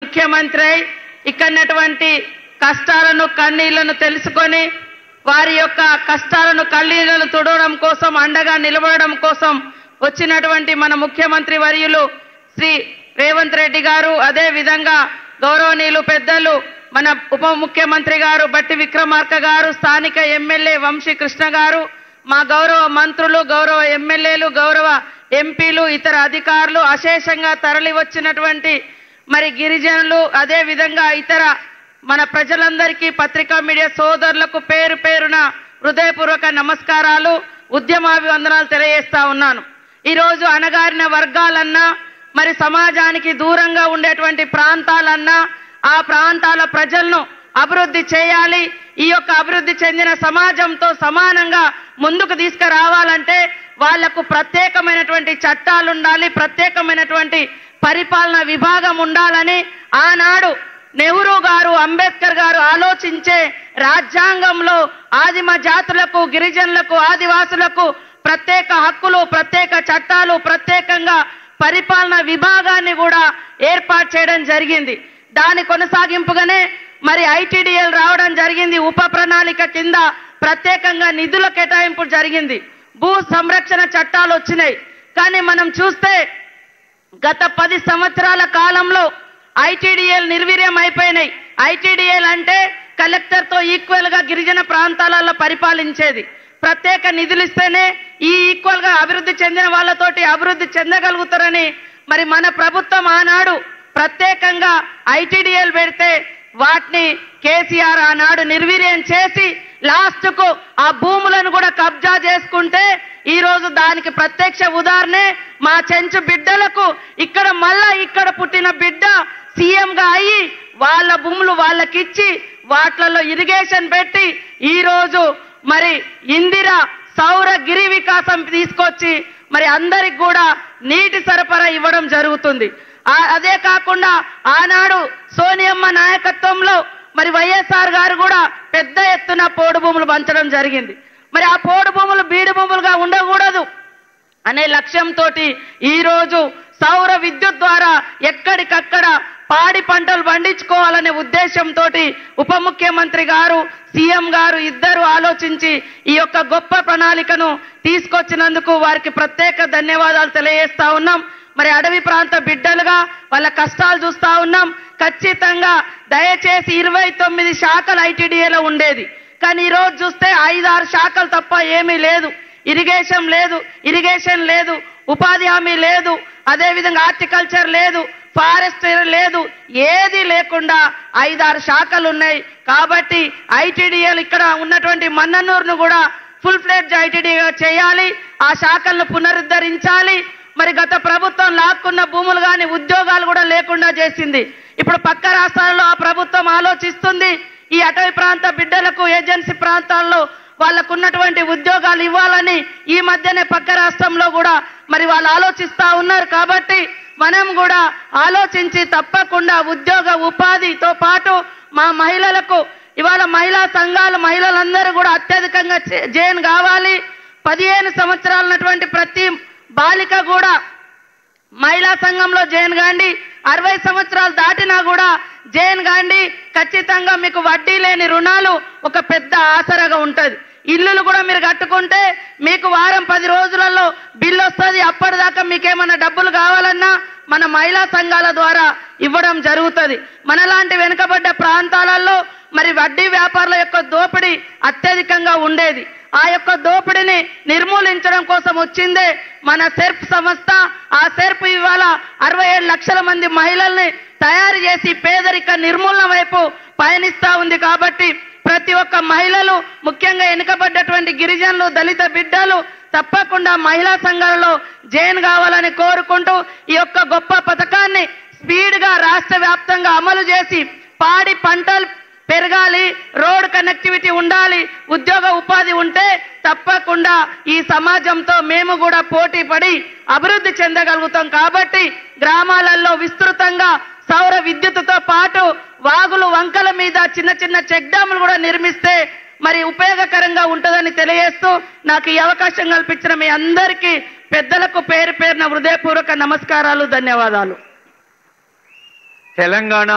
ముఖ్యమంత్రి ఇక్కడటువంటి కష్టాలను కన్నీళ్లను తెలుసుకొని వారి యొక్క కష్టాలను కన్నీళ్లను తుడవడం కోసం అండగా నిలబడడం కోసం వచ్చినటువంటి మన ముఖ్యమంత్రి వర్యులు శ్రీ రేవంత్ రెడ్డి గారు, అదే విధంగా గౌరవనీయులు పెద్దలు మన ఉప ముఖ్యమంత్రి గారు బట్టి విక్రమార్క గారు, స్థానిక ఎమ్మెల్యే వంశీ కృష్ణ గారు, మా గౌరవ మంత్రులు, గౌరవ ఎమ్మెల్యేలు, గౌరవ ఎంపీలు, ఇతర అధికారులు, అశేషంగా తరలి వచ్చినటువంటి మరి గిరిజనులు, అదే విధంగా ఇతర మన ప్రజలందరికీ పత్రికా మీడియా సోదరులకు పేరు పేరున హృదయపూర్వక నమస్కారాలు, ఉద్యమాభివందనాలు తెలియజేస్తా ఉన్నాను. ఈరోజు అణగారిన వర్గాలన్నా మరి సమాజానికి దూరంగా ఉండేటువంటి ప్రాంతాలన్నా ఆ ప్రాంతాల ప్రజలను అభివృద్ధి చేయాలి. ఈ యొక్క అభివృద్ధి చెందిన సమాజంతో సమానంగా ముందుకు తీసుకురావాలంటే వాళ్లకు ప్రత్యేకమైనటువంటి చట్టాలు ఉండాలి, ప్రత్యేకమైనటువంటి పరిపాలన విభాగం ఉండాలని ఆనాడు నెహ్రూ గారు, అంబేద్కర్ గారు ఆలోచించే రాజ్యాంగంలో ఆదిమ జాతులకు, గిరిజనులకు, ఆదివాసులకు ప్రత్యేక హక్కులు, ప్రత్యేక చట్టాలు, ప్రత్యేకంగా పరిపాలన విభాగాన్ని కూడా ఏర్పాటు చేయడం జరిగింది. దాని కొనసాగింపుగానే మరి ఐటీడీఎల్ రావడం జరిగింది. ఉప ప్రణాళిక కింద ప్రత్యేకంగా నిధుల కేటాయింపు జరిగింది. భూ సంరక్షణ చట్టాలు వచ్చినాయి. కానీ మనం చూస్తే గత 10 సంవత్సరాల కాలంలో ఐటీడీఎల్ నిర్వీర్యం అయిపోయినాయి. ఐటీడీఎల్ అంటే కలెక్టర్తో ఈక్వల్ గా గిరిజన ప్రాంతాలలో పరిపాలించేది. ప్రత్యేక నిధులు ఇస్తేనే ఈ ఈక్వల్ గా అభివృద్ధి చెందిన వాళ్ళతోటి అభివృద్ధి చెందగలుగుతారని మరి మన ప్రభుత్వం ఆనాడు ప్రత్యేకంగా ఐటీడీఎల్ పెడితే వాటిని కేసీఆర్ ఆనాడు నిర్వీర్యం చేసి లాస్ట్ కు ఆ భూములను కూడా కబ్జా చేసుకుంటే ఈ రోజు దానికి ప్రత్యక్ష ఉదాహరణే మా చెంచు బిడ్డలకు ఇక్కడ పుట్టిన బిడ్డ సీఎం గా అయ్యి వాళ్ళ భూములు వాళ్ళకిచ్చి వాట్లలో ఇరిగేషన్ పెట్టి ఈ రోజు మరి ఇందిరా సౌర గిరి వికాసం తీసుకొచ్చి మరి అందరికి కూడా నీటి సరఫరా ఇవ్వడం జరుగుతుంది. అదే కాకుండా ఆనాడు సోనియమ్మ నాయకత్వంలో మరి వైఎస్ఆర్ గారు కూడా పెద్ద ఎత్తున పోడు భూములు పంచడం జరిగింది. మరి ఆ పోడు భూములు బీడు భూములుగా ఉండకూడదు అనే లక్ష్యంతో ఈ రోజు సౌర విద్యుత్ ద్వారా ఎక్కడికక్కడ పాడి పంటలు పండించుకోవాలనే ఉద్దేశంతో ఉప ముఖ్యమంత్రి గారు, సీఎం గారు ఇద్దరు ఆలోచించి ఈ యొక్క గొప్ప ప్రణాళికను తీసుకొచ్చినందుకు వారికి ప్రత్యేక ధన్యవాదాలు తెలియజేస్తా ఉన్నాం. మరి అడవి ప్రాంత బిడ్డలుగా వాళ్ళ కష్టాలు చూస్తా ఉన్నాం. ఖచ్చితంగా దయచేసి 29 శాఖలు ఐటీడీఏలో ఉండేది. కానీ ఈ రోజు చూస్తే 5-6 శాఖలు తప్ప ఏమీ లేదు. ఇరిగేషన్ లేదు, ఉపాధి హామీ లేదు, అదేవిధంగా హార్టికల్చర్ లేదు, ఫారెస్ట్ లేదు, ఏది లేకుండా 5-6 శాఖలు ఉన్నాయి. కాబట్టి ఐటీడీఏలు ఇక్కడ ఉన్నటువంటి మన్ననూరును కూడా ఫుల్ ఫ్లెడ్జ్ ఐటీడీగా చేయాలి. ఆ శాఖలను పునరుద్ధరించాలి. మరి గత ప్రభుత్వం లాక్కున్న భూములు కానీ ఉద్యోగాలు కూడా లేకుండా చేసింది. ఇప్పుడు పక్క రాష్ట్రాల్లో ఆ ప్రభుత్వం ఆలోచిస్తుంది ఈ అటవీ ప్రాంత బిడ్డలకు ఏజెన్సీ ప్రాంతాల్లో వాళ్ళకు ఉన్నటువంటి ఉద్యోగాలు ఇవ్వాలని. ఈ మధ్యనే పక్క రాష్ట్రంలో కూడా మరి వాళ్ళు ఆలోచిస్తా ఉన్నారు. కాబట్టి మనం కూడా ఆలోచించి తప్పకుండా ఉద్యోగ ఉపాధితో పాటు మా మహిళలకు ఇవాళ మహిళా సంఘాలు మహిళలందరూ కూడా అత్యధికంగా జైన్ కావాలి. 15 సంవత్సరాలు ఉన్నటువంటి ప్రతి బాలిక కూడా మహిళా సంఘంలో జైన్ కాండి. 60 సంవత్సరాలు దాటినా కూడా జైన్ కాండి. ఖచ్చితంగా మీకు వడ్డీ లేని రుణాలు ఒక పెద్ద ఆసరాగా ఉంటుంది. ఇల్లులు కూడా మీరు కట్టుకుంటే మీకు వారం 10 రోజులలో బిల్లు వస్తుంది. అప్పటిదాకా మీకేమన్నా డబ్బులు కావాలన్నా మన మహిళా సంఘాల ద్వారా ఇవ్వడం జరుగుతుంది. మనలాంటి వెనుకబడ్డ ప్రాంతాలలో మరి వడ్డీ వ్యాపారుల యొక్క దోపిడీ అత్యధికంగా ఉండేది. ఆ యొక్క దోపిడీని నిర్మూలించడం కోసం వచ్చిందే మన సెర్ప్ సంస్థ. ఆ సెర్ప్ ఇవాళ 67 లక్షల మంది మహిళల్ని తయారు చేసి పేదరిక నిర్మూలన వైపు పయనిస్తా ఉంది. కాబట్టి ప్రతి ఒక్క మహిళలు, ముఖ్యంగా వెనుకబడ్డటువంటి గిరిజనులు, దళిత బిడ్డలు తప్పకుండా మహిళా సంఘాలలో జైన్ కావాలని కోరుకుంటూ ఈ యొక్క గొప్ప పథకాన్ని స్పీడ్గా రాష్ట్ర వ్యాప్తంగా అమలు చేసి పాడి పంటలు పెరగాలి, రోడ్ కనెక్టివిటీ ఉండాలి, ఉద్యోగ ఉపాధి ఉంటే తప్పకుండా ఈ సమాజంతో మేము కూడా పోటీ పడి అభివృద్ధి చెందగలుగుతాం. కాబట్టి గ్రామాలలో విస్తృతంగా సౌర విద్యుత్తుతో పాటు వాగులు వంకల మీద చిన్న చిన్న చెక్ డ్యాములు కూడా నిర్మిస్తే మరి ఉపయోగకరంగా ఉంటుందని తెలియజేస్తూ నాకు ఈ అవకాశం కల్పించిన మీ అందరికీ పెద్దలకు పేరు పేరున హృదయపూర్వక నమస్కారాలు, ధన్యవాదాలు. తెలంగాణ